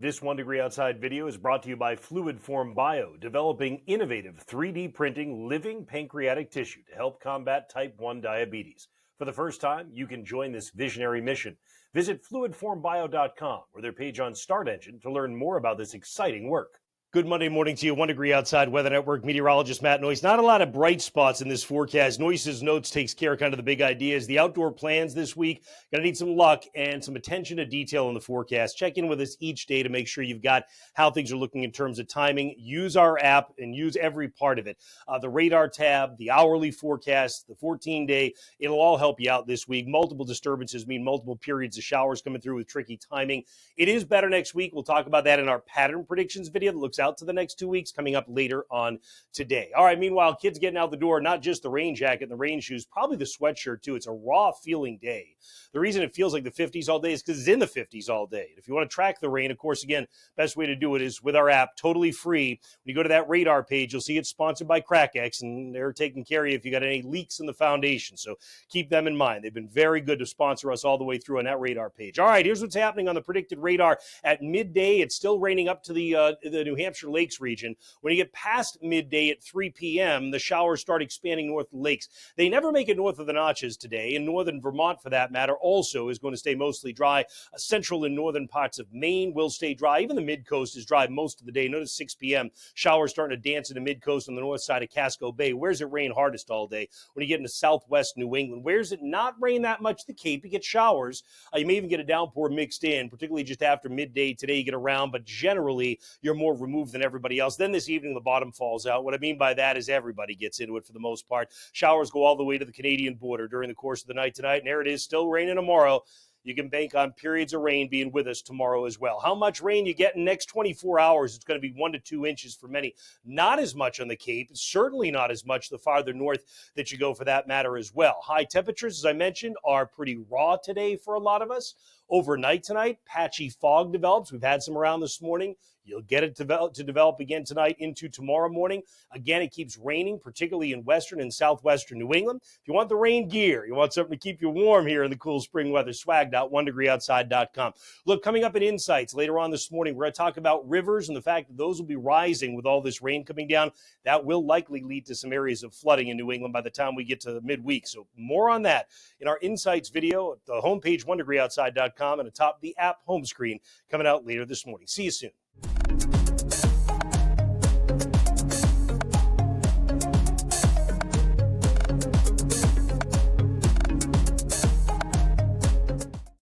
This 1 Degree Outside video is brought to you by Fluid Form Bio, developing innovative 3D printing living pancreatic tissue to help combat type 1 diabetes. For the first time, you can join this visionary mission. Visit fluidformbio.com or their page on Start Engine to learn more about this exciting work. Good Monday morning to you. 1 Degree Outside Weather Network meteorologist Matt Noyes. Not a lot of bright spots in this forecast. Noyes' notes takes care of kind of the big ideas. The outdoor plans this week, going to need some luck and some attention to detail in the forecast. Check in with us each day to make sure you've got how things are looking in terms of timing. Use our app and use every part of it. The radar tab, the hourly forecast, the 14-day, it'll all help you out this week. Multiple disturbances mean multiple periods of showers coming through with tricky timing. It is better next week. We'll talk about that in our pattern predictions video that looks out to the next 2 weeks, coming up later on today. All right, meanwhile, kids getting out the door, not just the rain jacket and the rain shoes, probably the sweatshirt too. It's a raw feeling day. The reason it feels like the 50s all day is because it's in the 50s all day. If you want to track the rain, of course, again, best way to do it is with our app, totally free. When you go to that radar page, you'll see it's sponsored by CrackX, and they're taking care of you if you got any leaks in the foundation. So keep them in mind. They've been very good to sponsor us all the way through on that radar page. All right, here's what's happening on the predicted radar. At midday, it's still raining up to the New Hampshire Lakes region. When you get past midday at 3 p.m., the showers start expanding north of the lakes. They never make it north of the Notches today, and northern Vermont, for that matter, also is going to stay mostly dry. Central and northern parts of Maine will stay dry. Even the mid-coast is dry most of the day. Notice 6 p.m., showers starting to dance in the mid-coast on the north side of Casco Bay. Where's it rain hardest all day? When you get into southwest New England. Where's it not rain that much? The Cape, you get showers. You may even get a downpour mixed in, particularly just after midday today. You get around, but generally, you're more removed than everybody else. Then this evening, the bottom falls out. What I mean by that is everybody gets into it for the most part. Showers go all the way to the Canadian border during the course of the night tonight, and there it is, still raining tomorrow. You can bank on periods of rain being with us tomorrow as well. How much rain you get in the next 24 hours? It's going to be 1 to 2 inches for many. Not as much on the Cape. Certainly not as much the farther north that you go for that matter as well. High temperatures, as I mentioned, are pretty raw today for a lot of us. Overnight tonight, patchy fog develops. We've had some around this morning. You'll get it to develop again tonight into tomorrow morning. Again, it keeps raining, particularly in western and southwestern New England. If you want the rain gear, you want something to keep you warm here in the cool spring weather, swag.1degreeoutside.com. Look, coming up in Insights later on this morning, we're going to talk about rivers and the fact that those will be rising with all this rain coming down. That will likely lead to some areas of flooding in New England by the time we get to the midweek. So more on that in our Insights video at the homepage, 1degreeoutside.com, and atop the app home screen coming out later this morning. See you soon.